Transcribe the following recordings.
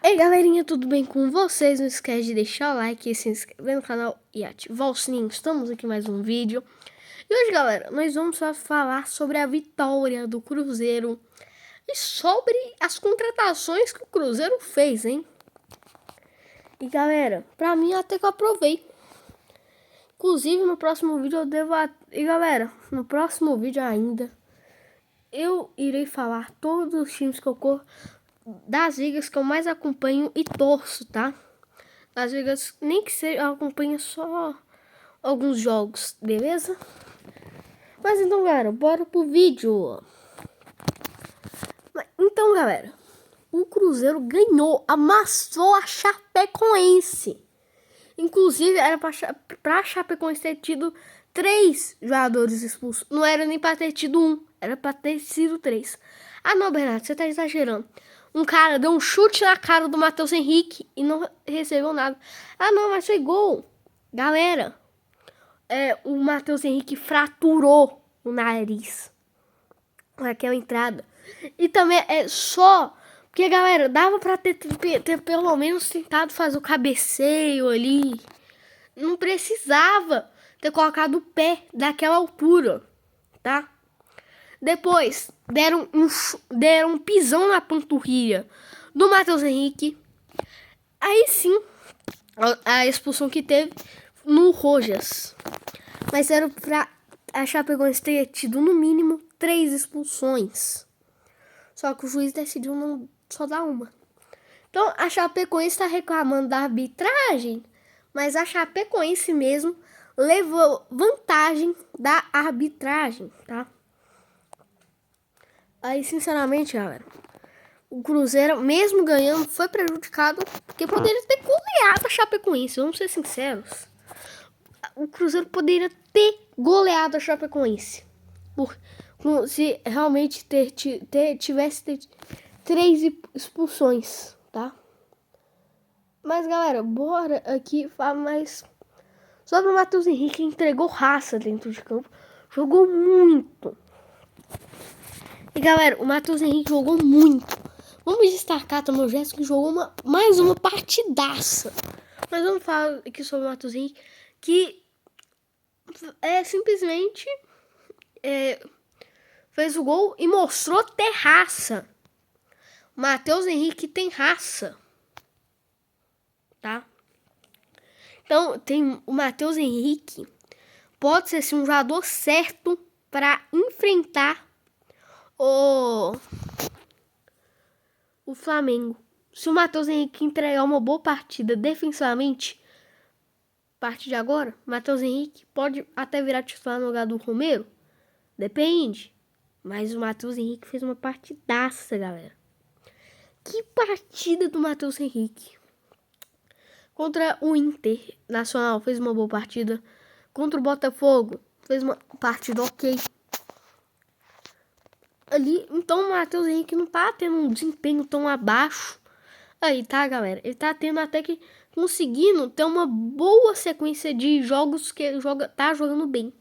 Ei galerinha, tudo bem com vocês? Não esquece de deixar o like, se inscrever no canal e ativar o sininho. Estamos aqui em mais um vídeo. E hoje, galera, nós vamos só falar sobre a vitória do Cruzeiro e sobre as contratações que o Cruzeiro fez, hein? E galera, pra mim até que eu aprovei. Inclusive no próximo vídeo eu devo... E galera, no próximo vídeo ainda eu irei falar todos os times que eu das ligas que eu mais acompanho e torço, tá? Das ligas, nem que seja, eu acompanho só alguns jogos, beleza? Mas então, galera, bora pro vídeo. Então, galera, o Cruzeiro ganhou, amassou a Chapecoense. Inclusive, era pra Chapecoense ter tido 3 jogadores expulsos. Não era nem pra ter tido 1, era pra ter sido 3. Ah, não, Bernardo, você tá exagerando. Um cara deu um chute na cara do Matheus Henrique e não recebeu nada. Ah, não, mas foi gol. Galera, o Matheus Henrique fraturou o nariz naquela entrada. E também é só... Porque, galera, dava pra ter pelo menos tentado fazer o cabeceio ali. Não precisava ter colocado o pé daquela altura, tá? Depois, deram um pisão na panturrilha do Matheus Henrique. Aí sim, a expulsão que teve no Rojas. Mas era pra a Chapecoense ter tido no mínimo 3 expulsões. Só que o juiz decidiu não só dar uma. Então a Chapecoense está reclamando da arbitragem, mas a Chapecoense mesmo levou vantagem da arbitragem, tá? Aí, sinceramente, galera, o Cruzeiro, mesmo ganhando, foi prejudicado porque poderia ter goleado a Chapecoense. Vamos ser sinceros. O Cruzeiro poderia ter goleado a Chapecoense. Se realmente tivesse 3 expulsões, tá? Mas, galera, bora aqui falar mais sobre o Matheus Henrique, que entregou raça dentro de campo. Jogou muito. E galera, o Matheus Henrique jogou muito. Vamos destacar também o Gerson, que jogou mais uma partidaça. Mas vamos falar aqui sobre o Matheus Henrique, que simplesmente fez o gol e mostrou ter raça. O Matheus Henrique tem raça, tá? Então, o Matheus Henrique pode ser assim, um jogador certo para enfrentar o Flamengo. Se o Matheus Henrique entregar uma boa partida defensivamente, a partir de agora, o Matheus Henrique pode até virar titular no lugar do Romero. Depende. Mas o Matheus Henrique fez uma partidaça, galera. Que partida do Matheus Henrique. Contra o Internacional, fez uma boa partida. Contra o Botafogo, fez uma partida ok. Ali, então o Matheus Henrique não tá tendo um desempenho tão abaixo. Aí, tá, galera? Ele tá tendo até que conseguindo ter uma boa sequência de jogos que ele tá jogando bem.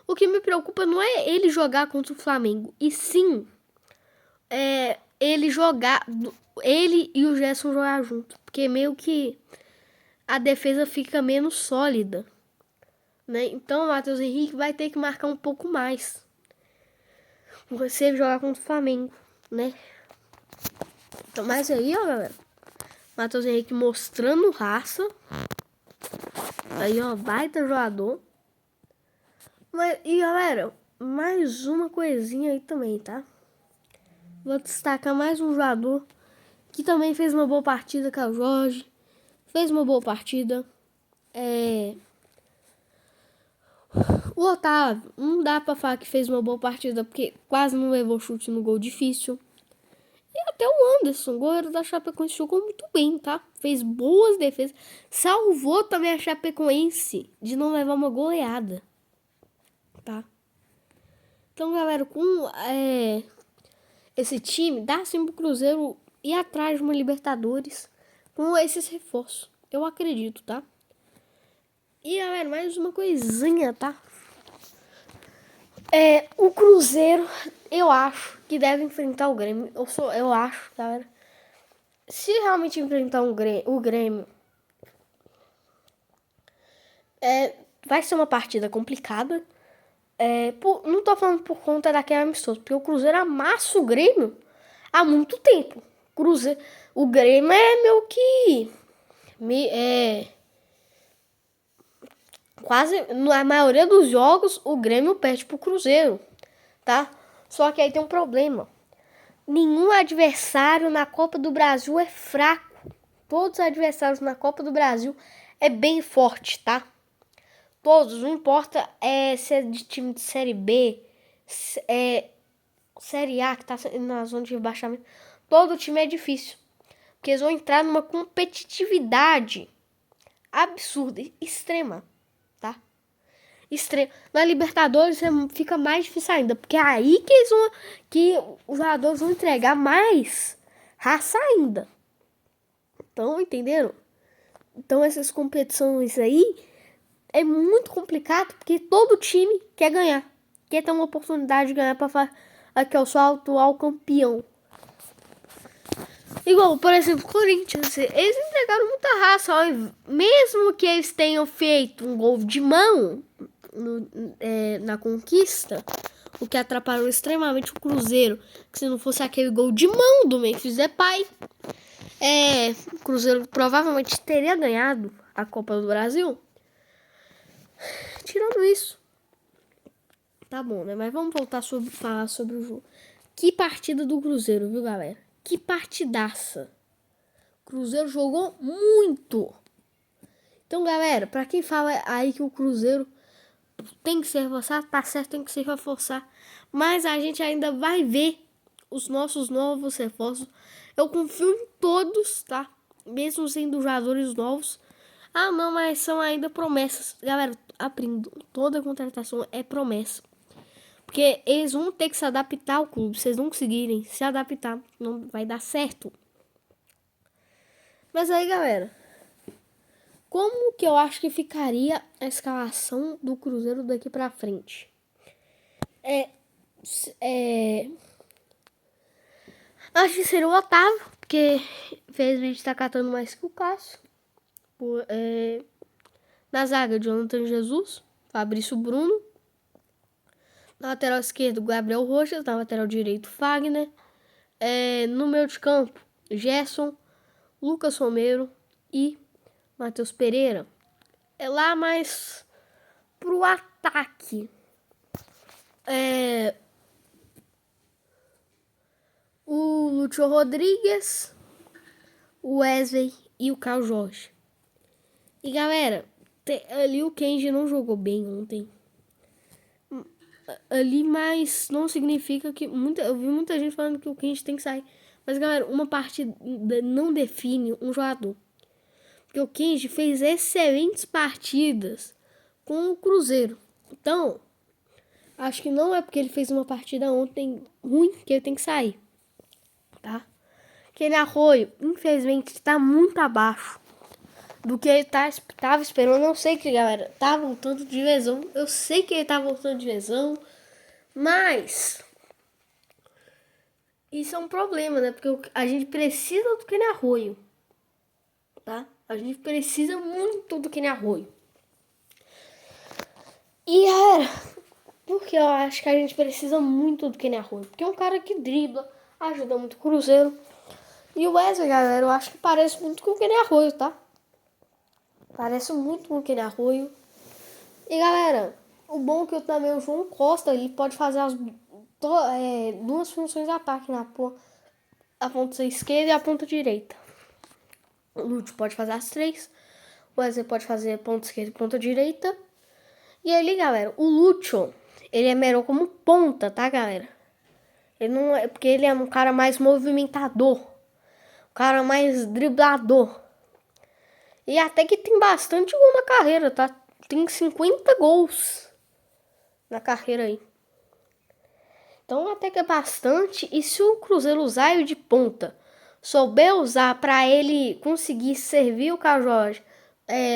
O que me preocupa não é ele jogar contra o Flamengo, e sim ele e o Gerson jogar junto, porque meio que a defesa fica menos sólida, né? Então o Matheus Henrique vai ter que marcar um pouco mais você jogar contra o Flamengo, né? Então, mas aí, ó, galera, Matheus Henrique mostrando raça. Aí, ó, baita jogador. E, galera, mais uma coisinha aí também, tá? Vou destacar mais um jogador que também fez uma boa partida, que é o Jorge. Fez uma boa partida. O Otávio, não dá pra falar que fez uma boa partida, porque quase não levou chute no gol difícil. E até o Anderson, goleiro da Chapecoense, jogou muito bem, tá? Fez boas defesas. Salvou também a Chapecoense de não levar uma goleada, tá? Então, galera, com esse time, dá sim pro Cruzeiro ir atrás de uma Libertadores com esses reforços. Eu acredito, tá? E, galera, mais uma coisinha, tá? O Cruzeiro, eu acho que deve enfrentar o Grêmio. Eu acho, galera, Se realmente enfrentar o Grêmio, vai ser uma partida complicada. Não tô falando por conta daquele amistoso, porque o Cruzeiro amassa o Grêmio há muito tempo. O Grêmio é meio que... quase, na maioria dos jogos, o Grêmio perde pro Cruzeiro, tá? Só que aí tem um problema. Nenhum adversário na Copa do Brasil é fraco. Todos os adversários na Copa do Brasil é bem forte, tá? Todos, não importa se é de time de Série B, Série A, que tá na zona de rebaixamento. Todo time é difícil. Porque eles vão entrar numa competitividade absurda, extrema, tá? Extrema. Na Libertadores fica mais difícil ainda, porque é aí que os jogadores vão entregar mais raça ainda. Então, entenderam? Então, essas competições aí é muito complicado, porque todo time quer ganhar. Quer ter uma oportunidade de ganhar para falar que eu sou o atual campeão. Igual, por exemplo, o Corinthians, eles entregaram muita raça, mesmo que eles tenham feito um gol de mão na conquista, o que atrapalhou extremamente o Cruzeiro, que se não fosse aquele gol de mão do Memphis Depay, o Cruzeiro provavelmente teria ganhado a Copa do Brasil. Tirando isso, tá bom, né? Mas vamos voltar falar sobre o jogo. Que partida do Cruzeiro, viu, galera? Que partidaça. O Cruzeiro jogou muito. Então, galera, pra quem fala aí que o Cruzeiro tem que se reforçar, tá certo, tem que se reforçar. Mas a gente ainda vai ver os nossos novos reforços. Eu confio em todos, tá? Mesmo sendo jogadores novos. Ah, não, mas são ainda promessas. Galera, aprendo. Toda contratação é promessa. Porque eles vão ter que se adaptar ao clube. Se eles não conseguirem se adaptar, não vai dar certo. Mas aí, galera, como que eu acho que ficaria a escalação do Cruzeiro daqui pra frente? Acho que seria o Otávio, porque infelizmente tá catando mais que o Cássio. Na zaga, Jonathan Jesus, Fabrício Bruno. Na lateral esquerdo, Gabriel Rojas. Na lateral direito, Fagner. No meio de campo, Gerson, Lucas Romero e Matheus Pereira. Lá mais pro ataque. O Lúcio Rodrigues, o Wesley e o Carl Jorge. E galera, ali o Kenji não jogou bem ontem. Ali, mas não significa que... Eu vi muita gente falando que o Kenji tem que sair. Mas galera, uma partida não define um jogador. Porque o Kenji fez excelentes partidas com o Cruzeiro. Então, acho que não é porque ele fez uma partida ontem ruim que ele tem que sair. Tá? Kenny Arroio, infelizmente, está muito abaixo do que ele tava esperando. Eu sei que, galera, tá voltando de lesão. Eu sei que ele tá voltando de lesão. Mas isso é um problema, né? Porque a gente precisa do Kenny Arroio. Tá? A gente precisa muito do Kenny Arroio. E, galera, porque eu acho que a gente precisa muito do Kenny Arroio. Porque é um cara que dribla, ajuda muito o Cruzeiro. E o Wesley, galera, eu acho que parece muito com o Kenny Arroio, tá? Parece muito com o Kenny Arroio. E, galera, o bom é que também o João Costa, ele pode fazer duas funções de ataque, a ponta esquerda e a ponta direita. O Lúcio pode fazer as três. O Wesley pode fazer ponta esquerda e ponta direita. E ali, galera, o Lúcio, ele é melhor como ponta, tá, galera? Ele não é, porque ele é um cara mais movimentador. Um cara mais driblador. E até que tem bastante gol na carreira, tá? Tem 50 gols na carreira aí. Então até que é bastante. E se o Cruzeiro usar ele de ponta, souber usar para ele conseguir servir o Carl Jorge,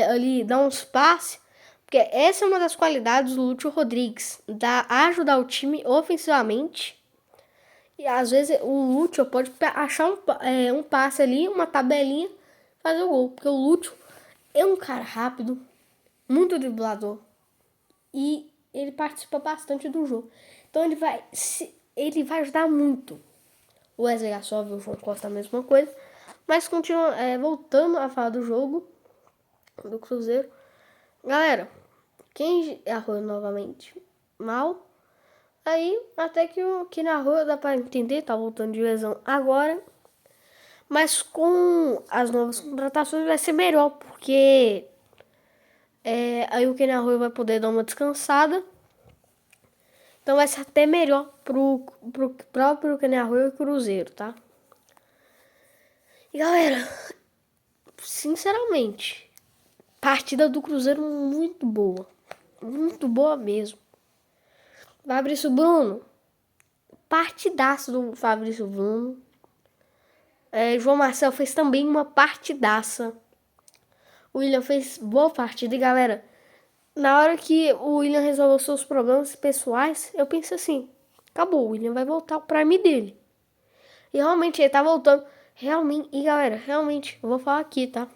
ali dar uns passes, porque essa é uma das qualidades do Lúcio Rodrigues, ajudar o time ofensivamente E às vezes o Lúcio pode achar um passe ali, uma tabelinha, fazer o gol. Porque o Lúcio é um cara rápido, muito driblador. E ele participa bastante do jogo. Então ele vai ajudar muito. O Wesley Gassov e o João Costa a mesma coisa. Mas voltando a falar do jogo do Cruzeiro. Galera, quem errou novamente? Mal. Aí, até que o que narrou dá pra entender, tá voltando de lesão agora. Mas com as novas contratações vai ser melhor, porque aí o Kenny Arroyo vai poder dar uma descansada. Então vai ser até melhor pro próprio Kenny Arroyo e Cruzeiro, tá? E galera, sinceramente, partida do Cruzeiro muito boa. Muito boa mesmo. Fabrício Bruno, partidaço do Fabrício Bruno. João Marcel fez também uma partidaça. O William fez boa partida. E galera, na hora que o William resolveu seus problemas pessoais, eu pensei assim, acabou, o William vai voltar ao prime dele. E realmente ele tá voltando. Realmente, e galera, realmente, eu vou falar aqui, tá?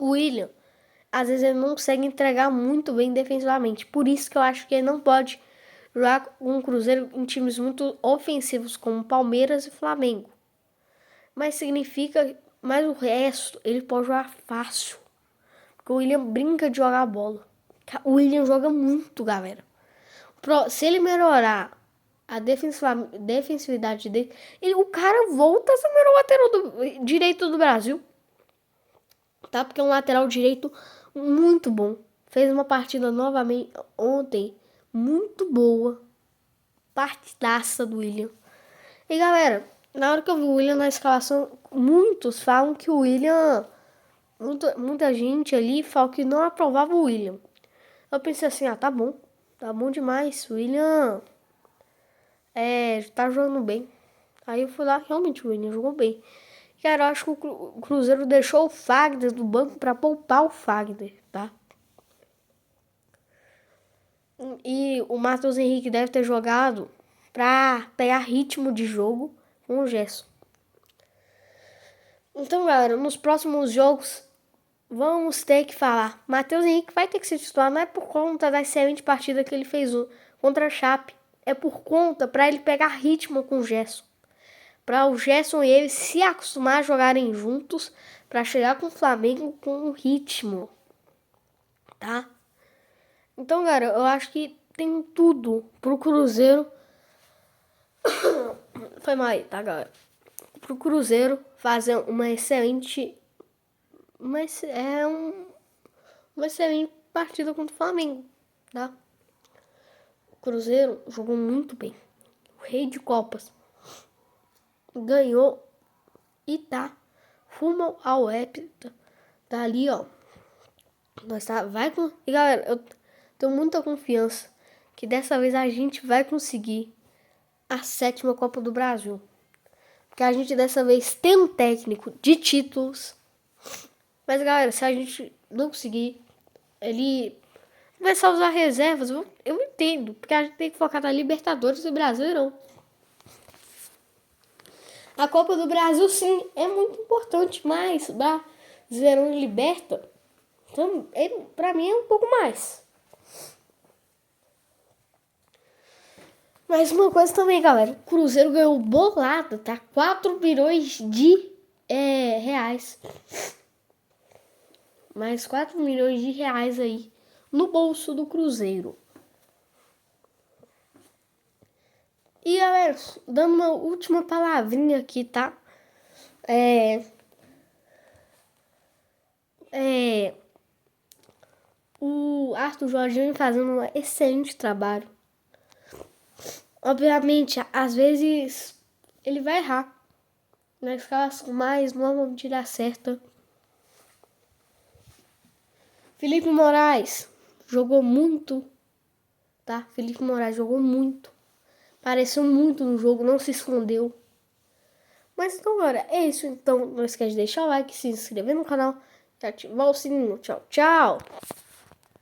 O William, às vezes ele não consegue entregar muito bem defensivamente. Por isso que eu acho que ele não pode jogar com o Cruzeiro em times muito ofensivos, como Palmeiras e Flamengo. Mas o resto ele pode jogar fácil. Porque o William brinca de jogar bola. O William joga muito, galera. Se ele melhorar a defensividade dele, o cara volta a ser o melhor lateral direito do Brasil. Tá? Porque é um lateral direito muito bom. Fez uma partida novamente ontem muito boa. Partidaça do William. E galera, na hora que eu vi o William na escalação, muitos falam que o William... Muita gente ali fala que não aprovava o William. Eu pensei assim, tá bom demais. O William tá jogando bem. Aí eu fui lá, realmente o William jogou bem. Cara, eu acho que o Cruzeiro deixou o Fagner do banco pra poupar o Fagner, tá? E o Matheus Henrique deve ter jogado pra pegar ritmo de jogo com o Gerson. Então, galera, nos próximos jogos vamos ter que falar. Matheus Henrique vai ter que se titular, não é por conta da excelente partida que ele fez contra a Chape. É por conta para ele pegar ritmo com o Gerson. Para o Gerson e ele se acostumar a jogarem juntos, para chegar com o Flamengo com ritmo. Tá? Então, galera, eu acho que tem tudo pro Cruzeiro. Foi mal aí, tá, galera? Pro Cruzeiro fazer uma excelente partida contra o Flamengo, tá? O Cruzeiro jogou muito bem. O rei de Copas ganhou e tá rumo ao hepta. Tá ali, ó. E galera, eu tenho muita confiança que dessa vez a gente vai conseguir a 7ª Copa do Brasil. Porque a gente dessa vez tem um técnico de títulos. Mas galera, se a gente não conseguir, ele começar a usar reservas, eu entendo. Porque a gente tem que focar na Libertadores do Brasileirão. A Copa do Brasil, sim, é muito importante, mas Brasileirão e Liberta, então, pra mim é um pouco mais. Mas uma coisa também, galera, o Cruzeiro ganhou bolado, tá? 4 milhões de reais. Mais 4 milhões de reais aí no bolso do Cruzeiro. E galera, dando uma última palavrinha aqui, tá? O Arthur Jorginho fazendo um excelente trabalho. Obviamente, às vezes ele vai errar na escalação, mas normalmente ele acerta. Felipe Moraes jogou muito, tá? Felipe Moraes jogou muito. Apareceu muito no jogo, não se escondeu. Mas então, galera, é isso. Então, não esquece de deixar o like, se inscrever no canal e ativar o sininho. Tchau, tchau!